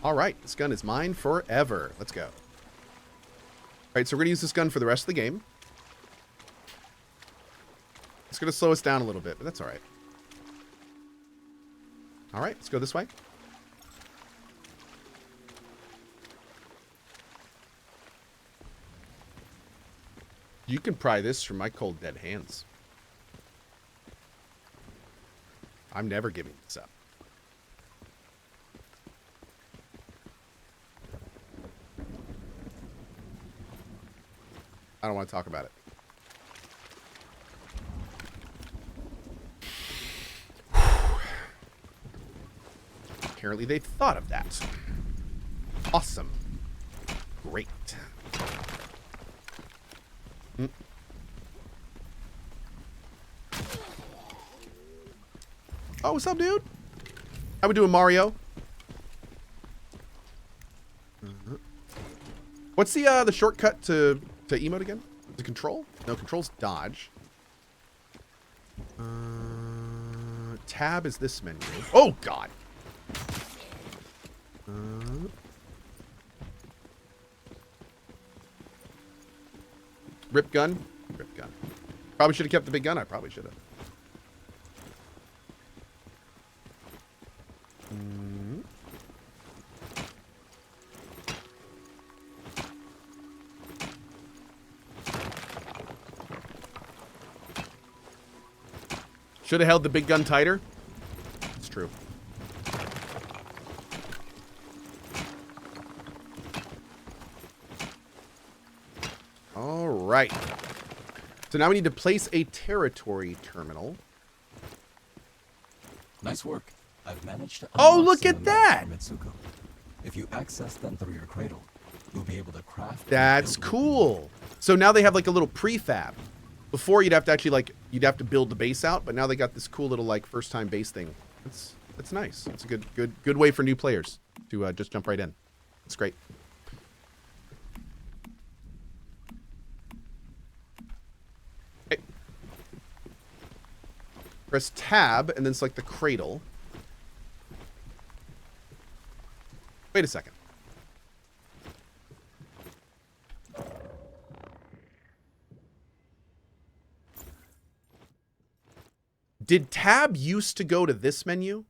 All right, this gun is mine forever. Let's go. All right, so we're going to use this gun for the rest of the game. It's going to slow us down a little bit, but that's all right. All right, let's go this way. You can pry this from my cold, dead hands. I'm never giving this up. I don't want to talk about it. Apparently they thought of that. Awesome. Great. Oh, what's up, dude? How we doing, Mario? What's the shortcut to emote again? Is it control? No, control's dodge. Tab is this menu. Oh, God. Rip gun. Rip gun. Probably should have kept the big gun. I probably should have. Should have held the big gun tighter. It's true. All right. So now we need to place a territory terminal. Nice work. I've managed to Oh, look at that! Mitsuko. If you access them through your cradle, you'll be able to craft. That's cool. So now they have like a little prefab. Before you'd have to actually you'd have to build the base out, but now they got this cool little like first time base thing. That's nice. It's a good way for new players to just jump right in. It's great. Okay. Press tab and then select the cradle. Wait a second. Did tab used to go to this menu?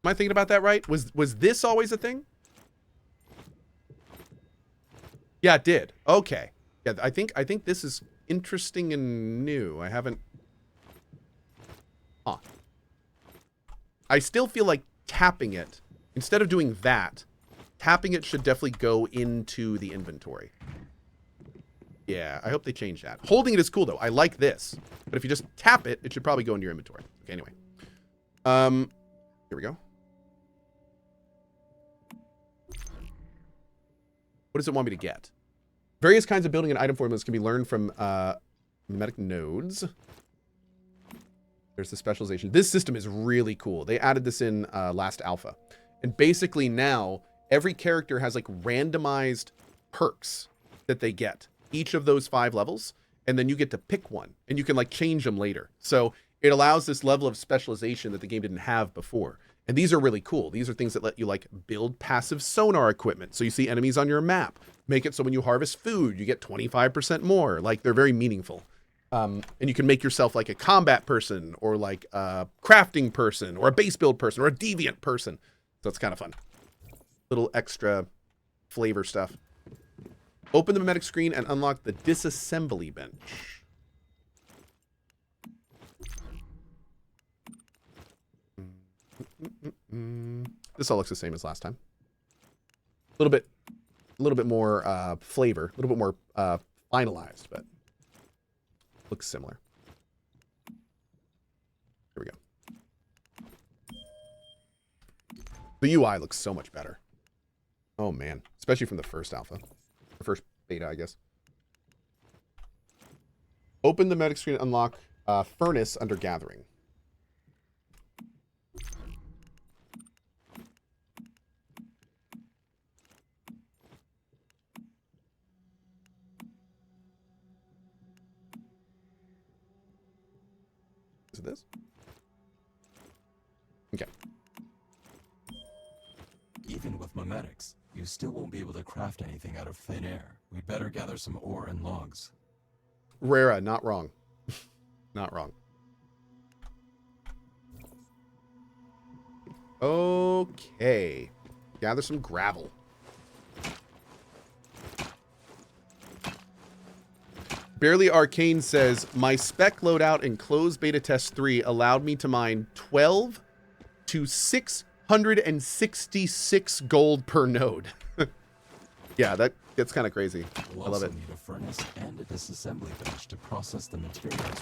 Am I thinking about that right? Was this always a thing? Yeah, it did. Okay. Yeah, I think this is interesting and new. I haven't. Huh. I still feel like tapping it, instead of doing that, tapping it should definitely go into the inventory. Yeah, I hope they change that. Holding it is cool, though. I like this. But if you just tap it, it should probably go into your inventory. Okay, anyway. Here we go. What does it want me to get? Various kinds of building and item formulas can be learned from mimetic nodes. There's the specialization. This system is really cool. They added this in last alpha. And basically now, every character has like randomized perks that they get. Each of those 5 levels, and then you get to pick one, and you can like change them later. So it allows this level of specialization that the game didn't have before. And these are really cool. These are things that let you like build passive sonar equipment. So you see enemies on your map. Make it so when you harvest food, you get 25% more. Like they're very meaningful. And you can make yourself like a combat person, or like a crafting person, or a base build person, or a deviant person. So it's kind of fun. Little extra flavor stuff. Open the mimetic screen and unlock the disassembly bench. This all looks the same as last time. A little bit more flavor, a little bit more finalized, but looks similar. Here we go. The UI looks so much better. Oh man, especially from the first alpha. The first beta, I guess. Open the medic screen and unlock furnace under gathering. Is it this? Okay. Even with memetics, you still won't be able to craft anything out of thin air. We'd better gather some ore and logs. Rara, not wrong. Not wrong. Okay. Gather some gravel. Barely Arcane says, my spec loadout in closed beta test 3 allowed me to mine 12 to 666 gold per node. Yeah, that gets kind of crazy. We'll I love also it. need a furnace and a disassembly bench to process the materials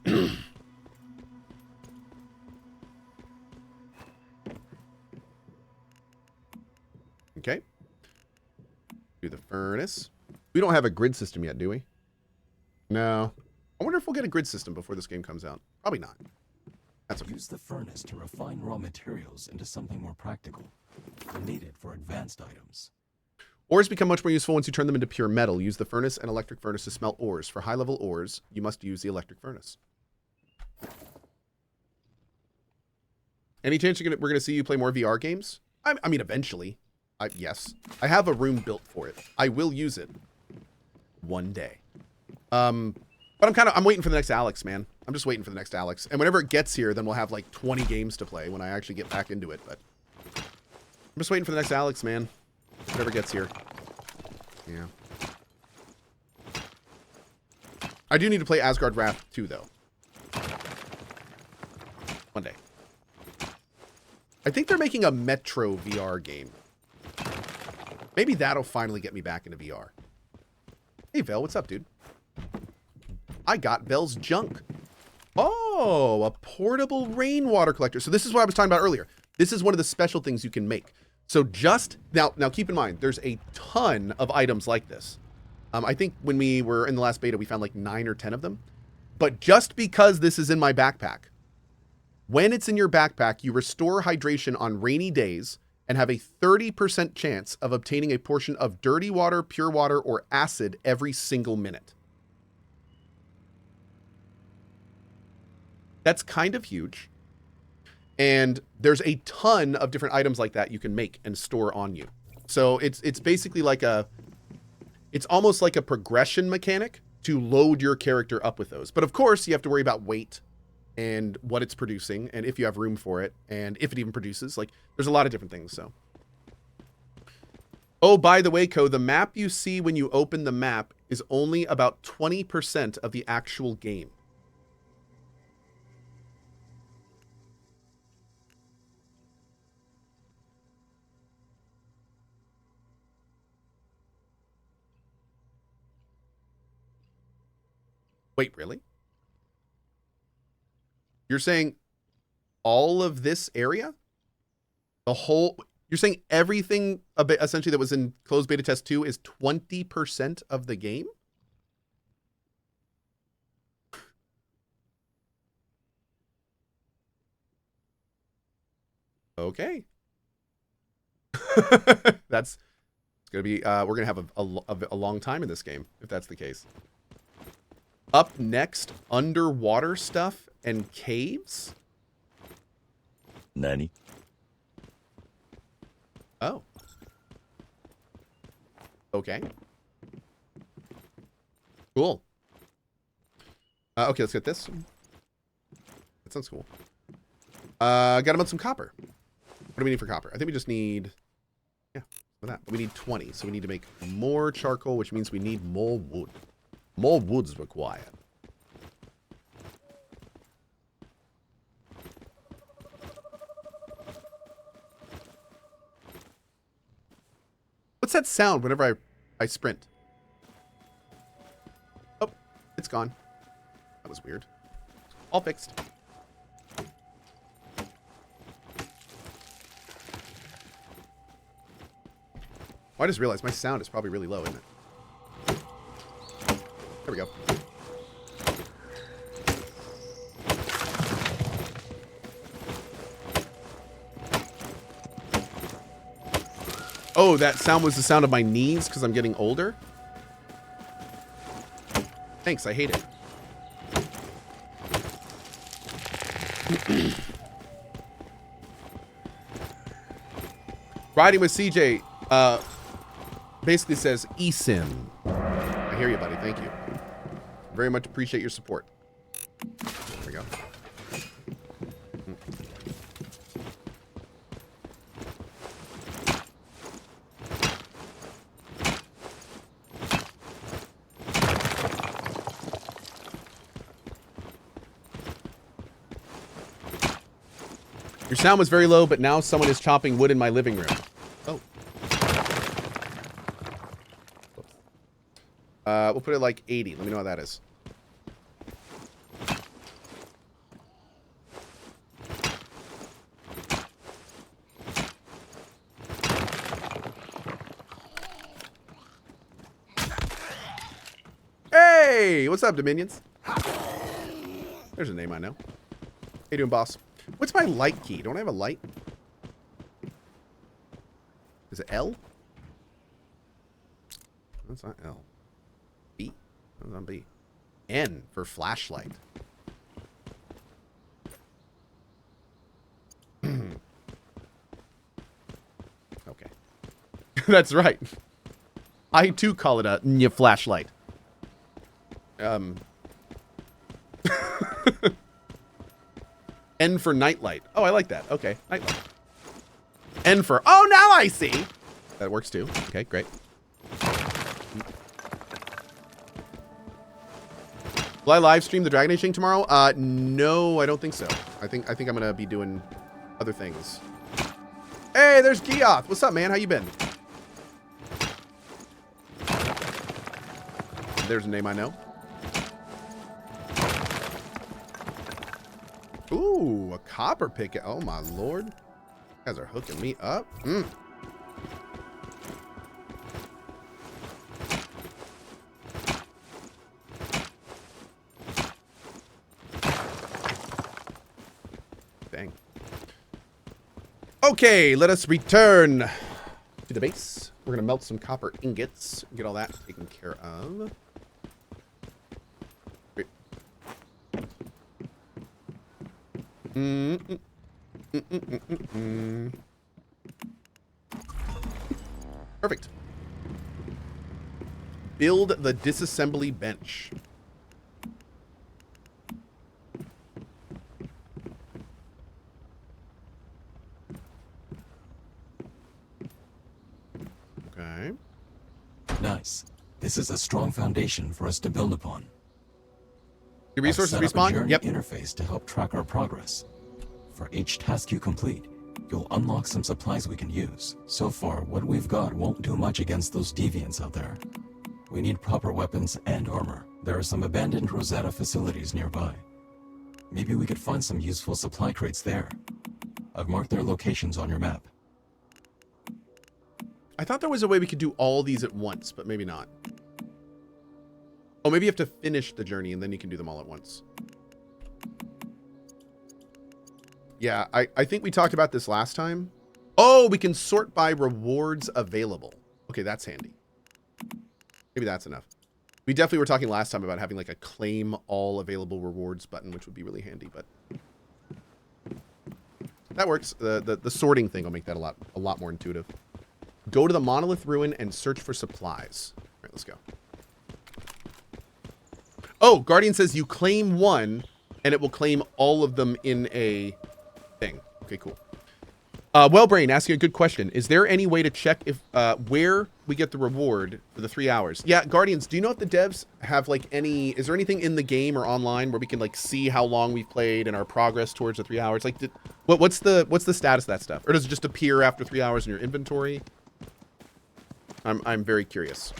we gather. Okay. Do the furnace. We don't have a grid system yet, do we? No. I wonder if we'll get a grid system before this game comes out. Probably not. That's okay. Use the furnace to refine raw materials into something more practical. They're needed for advanced items. Ores become much more useful once you turn them into pure metal. Use the furnace and electric furnace to smelt ores. For high-level ores, you must use the electric furnace. Any chance we're going to see you play more VR games? I mean, eventually. Yes. I have a room built for it. I will use it one day. But I'm waiting for the next Alex, man. I'm just waiting for the next Alex. And whenever it gets here, then we'll have like 20 games to play when I actually get back into it. But I'm just waiting for the next Alex, man. Whatever gets here. Yeah. I do need to play Asgard Wrath 2, though. One day. I think they're making a Metro VR game. Maybe that'll finally get me back into VR. Hey, Vel, what's up, dude? I got Vel's junk. Oh, a portable rainwater collector. So this is what I was talking about earlier. This is one of the special things you can make. So just now keep in mind, there's a ton of items like this. I think when we were in the last beta, we found like 9 or 10 of them. But just because this is in my backpack, when it's in your backpack, you restore hydration on rainy days and have a 30% chance of obtaining a portion of dirty water, pure water, or acid every single minute. That's kind of huge. And there's a ton of different items like that you can make and store on you. So it's basically like it's almost like a progression mechanic to load your character up with those. But of course, you have to worry about weight and what it's producing, and if you have room for it, and if it even produces. Like, there's a lot of different things, so. Oh, by the way, Cohh, the map you see when you open the map is only about 20% of the actual game. Wait, really? You're saying all of this area? The whole... You're saying everything essentially that was in closed beta test 2 is 20% of the game? Okay. That's going to be... we're going to have a long time in this game, if that's the case. Up next, underwater stuff and caves? Nani? Oh. Okay. Cool. Okay, let's get this. That sounds cool. Got about some copper. What do we need for copper? I think we just need... Yeah, for that. We need 20, so we need to make more charcoal, which means we need more wood. More wood's required. What's that sound whenever I sprint? Oh, it's gone. That was weird. All fixed. Well, I just realized my sound is probably really low, isn't it? There we go. Oh, that sound was the sound of my knees because I'm getting older? Thanks, I hate it. Riding with CJ basically says eSIM. I hear you, buddy. Thank you. Very much appreciate your support. There we go. Your sound was very low, but now someone is chopping wood in my living room. Oh. We'll put it like 80. Let me know what that is. Hey! What's up, Dominions? There's a name I know. How you doing, boss? What's my light key? Don't I have a light? Is it L? That's not L. B? That's not B. N for flashlight. Okay. That's right. I too call it a flashlight. N for nightlight. Oh, I like that. Okay, nightlight. N for... Oh, now I see! That works too. Okay, great. Will I live stream the Dragon Age thing tomorrow? No, I don't think so. I think I'm gonna be doing other things. Hey, there's Geoth. What's up, man? How you been? There's a name I know. Ooh, a copper picket. Oh, my lord. You guys are hooking me up. Dang. Okay, let us return to the base. We're going to melt some copper ingots. Get all that taken care of. Perfect. Build the disassembly bench. Okay. Nice. This is a strong foundation for us to build upon. Your resources I've set up a respawn? journey Yep. interface to help track our progress. For each task you complete, you'll unlock some supplies we can use. So far, what we've got won't do much against those deviants out there. We need proper weapons and armor. There are some abandoned Rosetta facilities nearby. Maybe we could find some useful supply crates there. I've marked their locations on your map. I thought there was a way we could do all these at once, but maybe not. Oh, maybe you have to finish the journey and then you can do them all at once. Yeah, I think we talked about this last time. Oh, we can sort by rewards available. Okay, that's handy. Maybe that's enough. We definitely were talking last time about having like a claim all available rewards button, which would be really handy, but that works. The sorting thing will make that a lot more intuitive. Go to the monolith ruin and search for supplies. All right, let's go. Oh, Guardian says you claim one and it will claim all of them in a thing. Okay, cool. Wellbrain asking a good question. Is there any way to check if where we get the reward for the 3 hours? Yeah, Guardians, do you know if the devs have like any, is there anything in the game or online where we can like see how long we've played and our progress towards the 3 hours? Like what's the status of that stuff? Or does it just appear after 3 hours in your inventory? I'm very curious.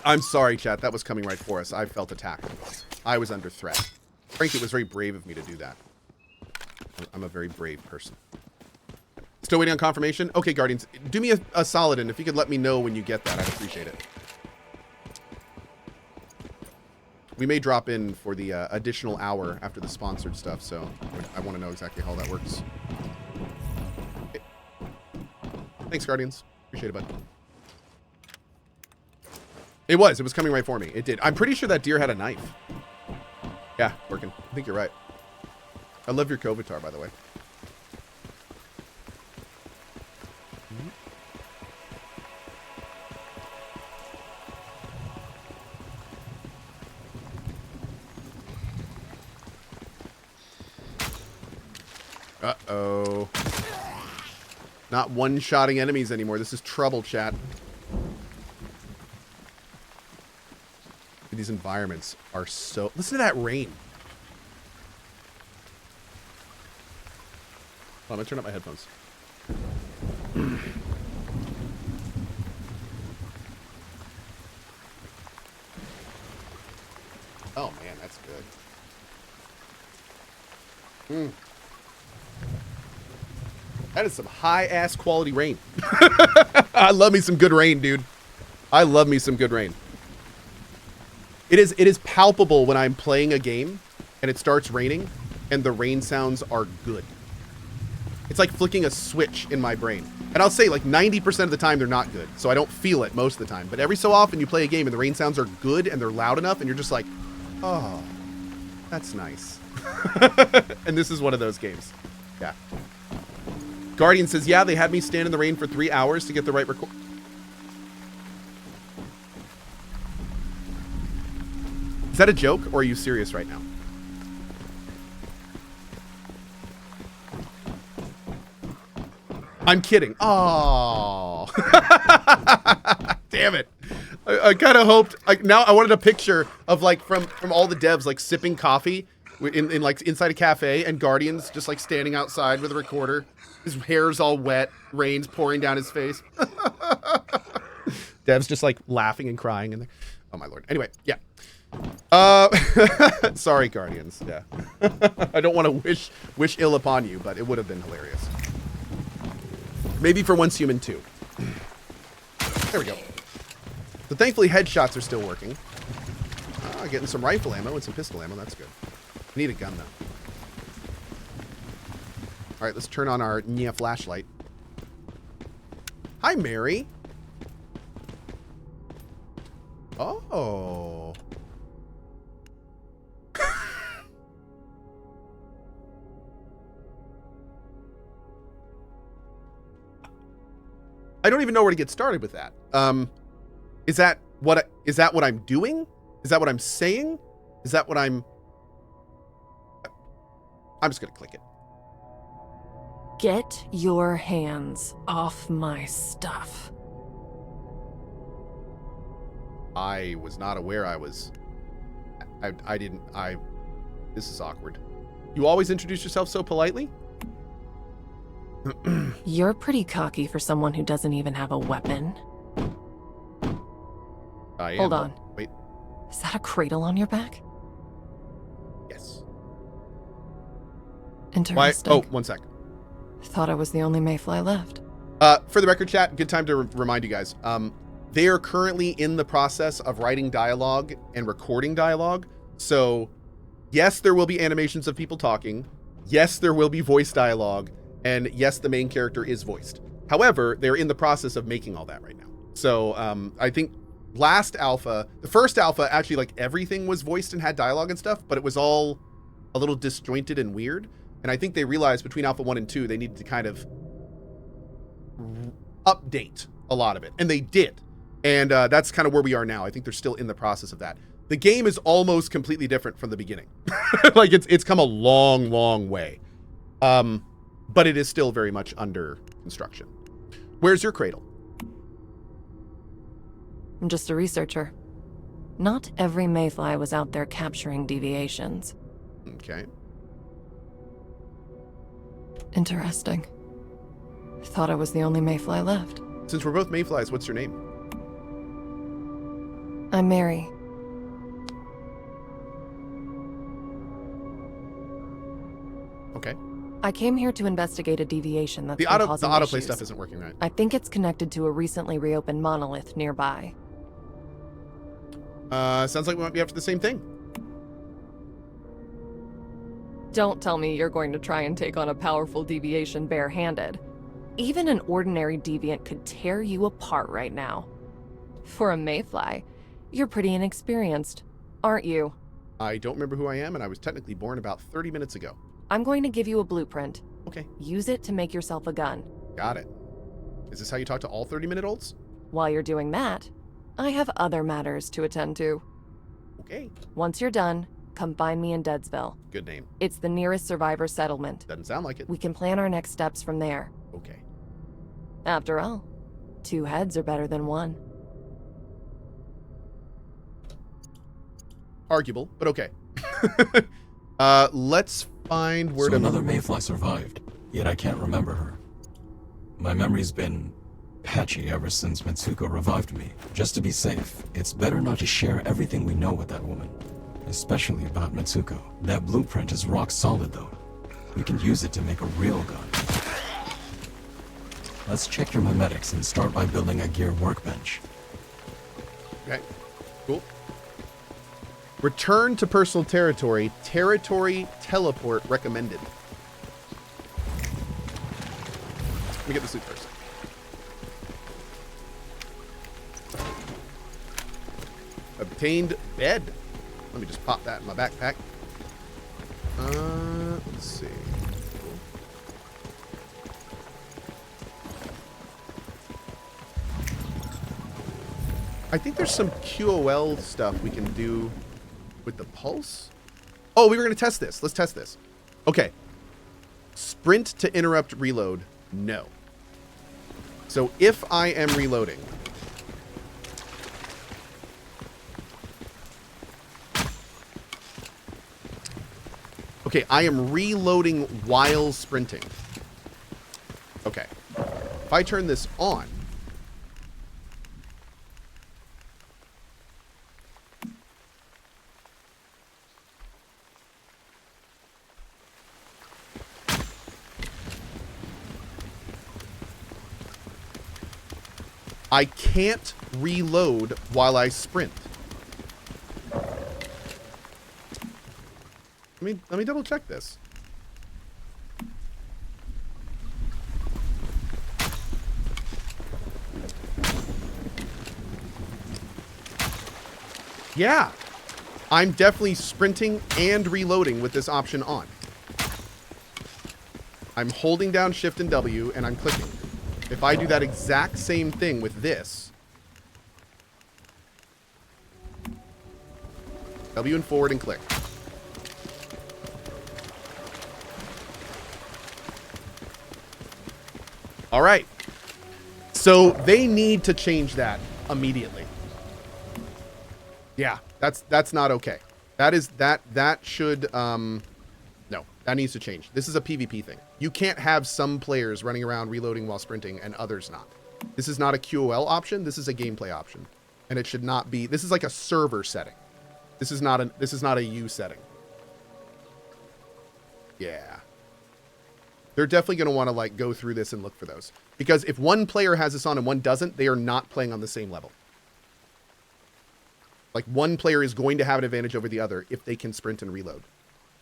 I'm sorry, chat. That was coming right for us. I felt attacked. I was under threat. Frankly, it was very brave of me to do that. I'm a very brave person. Still waiting on confirmation? Okay, Guardians. Do me a solid, and if you could let me know when you get that, I'd appreciate it. We may drop in for the additional hour after the sponsored stuff, so I want to know exactly how that works. Okay. Thanks, Guardians. Appreciate it, bud. It was coming right for me. It did. I'm pretty sure that deer had a knife. Yeah, working. I think you're right. I love your Kovatar, by the way. Uh-oh. Not one-shotting enemies anymore. This is trouble, chat. These environments are so... Listen to that rain. Oh, I'm gonna turn up my headphones. Oh, man, that's good. That is some high-ass quality rain. I love me some good rain, dude. I love me some good rain. It is palpable when I'm playing a game and it starts raining and the rain sounds are good. It's like flicking a switch in my brain. And I'll say like 90% of the time they're not good, so I don't feel it most of the time. But every so often you play a game and the rain sounds are good and they're loud enough and you're just like, oh, that's nice. And this is one of those games. Yeah. Guardian says, yeah, they had me stand in the rain for 3 hours to get the right record. Is that a joke or are you serious right now? I'm kidding. Oh, damn it. I kind of hoped, like, now I wanted a picture of like from all the devs like sipping coffee in like inside a cafe and Guardian's just like standing outside with a recorder. His hair's all wet, rain's pouring down his face. Dev's just like laughing and crying in there. Oh my Lord. Anyway, yeah. Sorry, Guardians. Yeah. I don't want to wish ill upon you, but it would have been hilarious. Maybe for Once Human 2. There we go. So thankfully headshots are still working. Getting some rifle ammo and some pistol ammo. That's good. Need a gun though. All right, let's turn on our Nia flashlight. Hi, Mary. Oh. I don't even know where to get started with that. Is that what I'm doing? Is that what I'm saying? Is that what I'm just gonna click it. Get your hands off my stuff. I was not aware this is awkward. You always introduce yourself so politely? You're pretty cocky for someone who doesn't even have a weapon. I am. Hold on. Wait. Is that a cradle on your back? Yes. Interesting. Oh, 1 sec. Thought I was the only mayfly left. For the record, chat, good time to remind you guys. They are currently in the process of writing dialogue and recording dialogue. So, yes, there will be animations of people talking. Yes, there will be voice dialogue. And yes, the main character is voiced. However, they're in the process of making all that right now. So I think the first alpha, actually like everything was voiced and had dialogue and stuff, but it was all a little disjointed and weird. And I think they realized between alpha 1 and 2, they needed to kind of update a lot of it. And they did. And that's kind of where we are now. I think they're still in the process of that. The game is almost completely different from the beginning. Like it's come a long, long way. But it is still very much under construction. Where's your cradle? I'm just a researcher. Not every mayfly was out there capturing deviations. Okay. Interesting. Thought I was the only mayfly left. Since we're both mayflies, what's your name? I'm Mary. Okay. I came here to investigate a deviation that's The been causing autoplay issues. stuff isn't working right. I think it's connected to a recently reopened monolith nearby. Sounds like we might be after the same thing. Don't tell me you're going to try and take on a powerful deviation barehanded. Even an ordinary deviant could tear you apart right now. For a mayfly, you're pretty inexperienced, aren't you? I don't remember who I am, and I was technically born about 30 minutes ago. I'm going to give you a blueprint. Okay, Use it to make yourself a gun. got it. Is this how you talk to all 30-minute-olds? While you're doing that, I have other matters to attend to. Okay, Once you're done, come find me in Deadsville. good name. It's the nearest survivor settlement. Doesn't sound like it. We can plan our next steps from there. Okay. After all, 2 heads are better than 1. Arguable, but okay. Let's find where So to... another mayfly survived, yet I can't remember her. My memory's been patchy ever since Mitsuko revived me. Just to be safe, it's better not to share everything we know with that woman. Especially about Mitsuko. That blueprint is rock solid though. We can use it to make a real gun. Let's check your memetics and start by building a gear workbench. Okay, cool. Return to personal territory. Territory teleport recommended. Let me get the suit first. Obtained bed. Let me just pop that in my backpack. Let's see. I think there's some QOL stuff we can do with the pulse. Oh, we were going to test this. Let's test this. Okay. Sprint to interrupt reload. No. So if I am reloading, okay, I am reloading while sprinting. Okay. If I turn this on, I can't reload while I sprint. Let me double check this. Yeah. I'm definitely sprinting and reloading with this option on. I'm holding down Shift and W and I'm clicking. If I do that exact same thing with this, W and forward and click. All right. So they need to change that immediately. Yeah, that's not okay. That should no, that needs to change. This is a PvP thing. You can't have some players running around reloading while sprinting and others not. This is not a QOL option. This is a gameplay option. And it should not be. This is like a server setting. This is not a U setting. Yeah. They're definitely going to want to like go through this and look for those. Because if one player has this on and one doesn't, they are not playing on the same level. Like one player is going to have an advantage over the other if they can sprint and reload.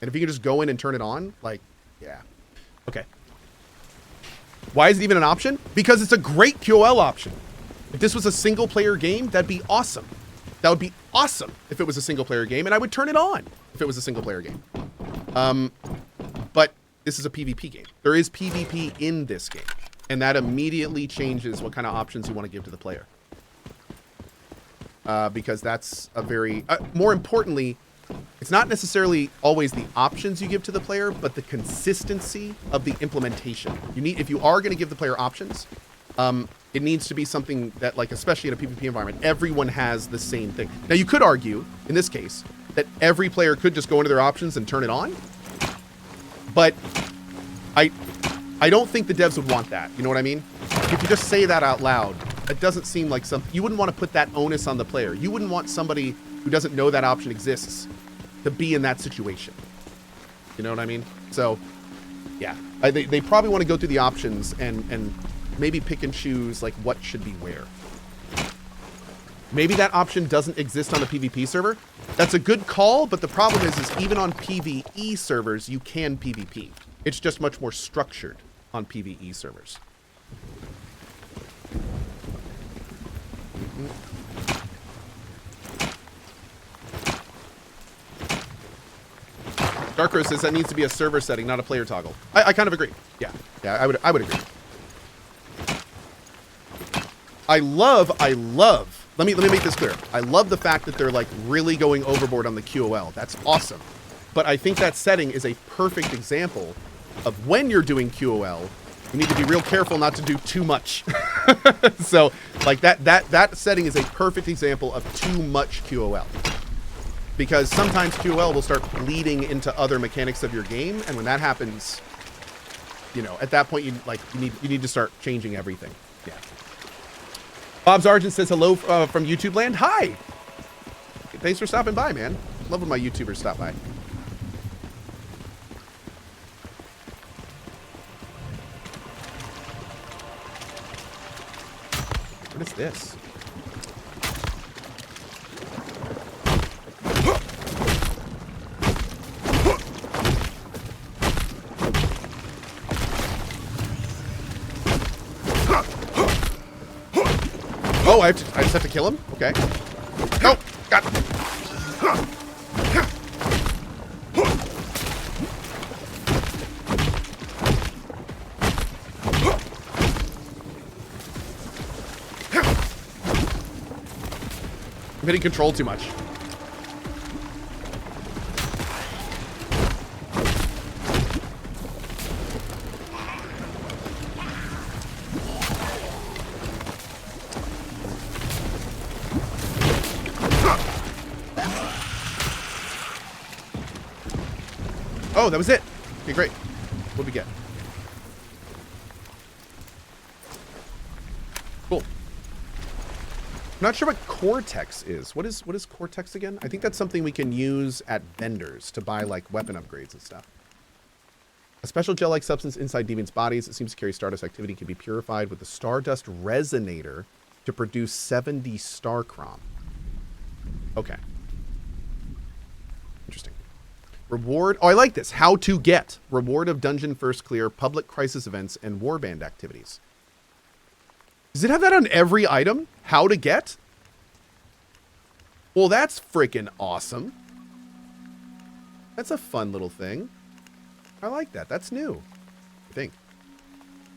And if you can just go in and turn it on, like, yeah. Okay. Why is it even an option? Because it's a great QOL option. If this was a single player game, that'd be awesome. That would be awesome if it was a single player game, and I would turn it on if it was a single player game. But this is a PvP game. There is PvP in this game, and that immediately changes what kind of options you want to give to the player. Because that's a very, more importantly, it's not necessarily always the options you give to the player, but the consistency of the implementation. You need, if you are going to give the player options, it needs to be something that, like, especially in a PvP environment, everyone has the same thing. Now, you could argue, in this case, that every player could just go into their options and turn it on. But I don't think the devs would want that. You know what I mean? If you just say that out loud, it doesn't seem like something. You wouldn't want to put that onus on the player. You wouldn't want somebody who doesn't know that option exists to be in that situation. You know what I mean? So, yeah. They probably want to go through the options and maybe pick and choose, like, what should be where. Maybe that option doesn't exist on the PvP server. That's a good call, but the problem is even on PvE servers, you can PvP. It's just much more structured on PvE servers. Darkro says that needs to be a server setting, not a player toggle. I kind of agree. Yeah, I would agree. I love, let me make this clear. I love the fact that they're like really going overboard on the QOL. That's awesome. But I think that setting is a perfect example of when you're doing QOL, you need to be real careful not to do too much. So like that setting is a perfect example of too much QOL. Because sometimes QOL will start bleeding into other mechanics of your game, and when that happens, you know, at that point you need to start changing everything. Yeah. Bob's Argent says hello from YouTube land. Hi. Thanks for stopping by, man. Love when my YouTubers stop by. What is this? Oh, I just have to kill him? Okay. Oh, God. I'm hitting control too much. Oh, that was it. Okay, great. What did we get? Cool. I'm not sure what Cortex is. What is Cortex again? I think that's something we can use at vendors to buy like weapon upgrades and stuff. A special gel-like substance inside deviants' bodies. It seems to carry Stardust activity, can be purified with the Stardust Resonator to produce 70 Starcrom. Okay. Interesting. Reward. Oh, I like this. How to get. Reward of dungeon first clear, public crisis events, and warband activities. Does it have that on every item? How to get? Well, that's freaking awesome. That's a fun little thing. I like that. That's new. I think.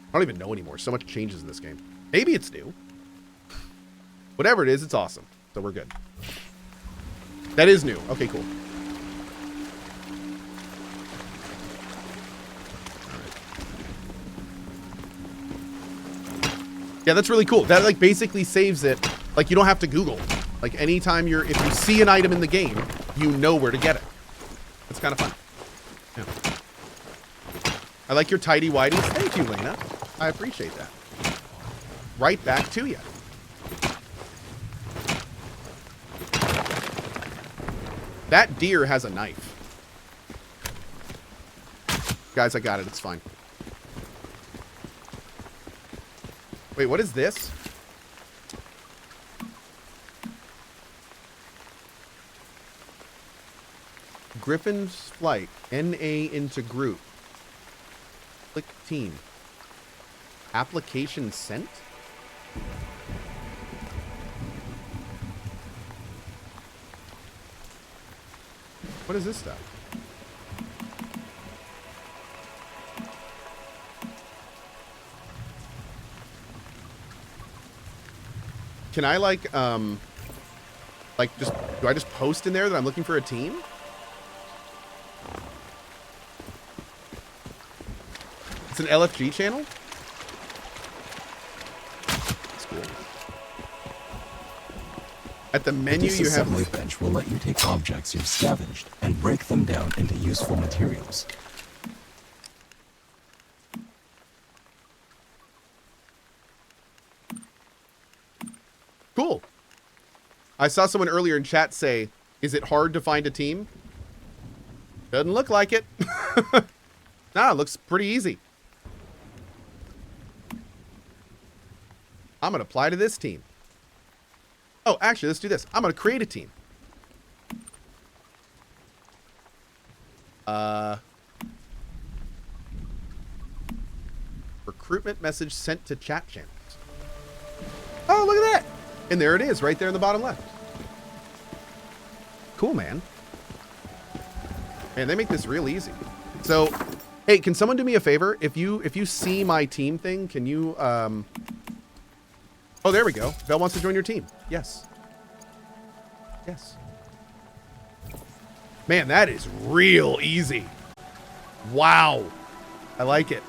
I don't even know anymore. So much changes in this game. Maybe it's new. Whatever it is, it's awesome. So we're good. That is new. Okay, cool. Yeah, that's really cool. That like basically saves it. Like you don't have to Google. Like anytime if you see an item in the game, you know where to get it. It's kind of fun. Yeah. I like your tidy whities. Thank you, Lena. I appreciate that. Right back to you. That deer has a knife. Guys, I got it. It's fine. Wait, what is this? Griffin's Flight. NA into group. Click team. Application sent? What is this stuff? Can I like just, do I just post in there that I'm looking for a team? It's an LFG channel? That's cool. At the menu you have... Disassembly bench will let you take objects you've scavenged and break them down into useful materials. Cool. I saw someone earlier in chat say, is it hard to find a team? Doesn't look like it. Nah, it looks pretty easy. I'm going to apply to this team. Oh, actually, let's do this. I'm going to create a team. Recruitment message sent to chat channels. Oh, look at that. And there it is, right there in the bottom left. Cool, man. Man, they make this real easy. So, hey, can someone do me a favor? If you see my team thing, can you oh, there we go. Belle wants to join your team. Yes. Yes. Man, that is real easy. Wow. I like it.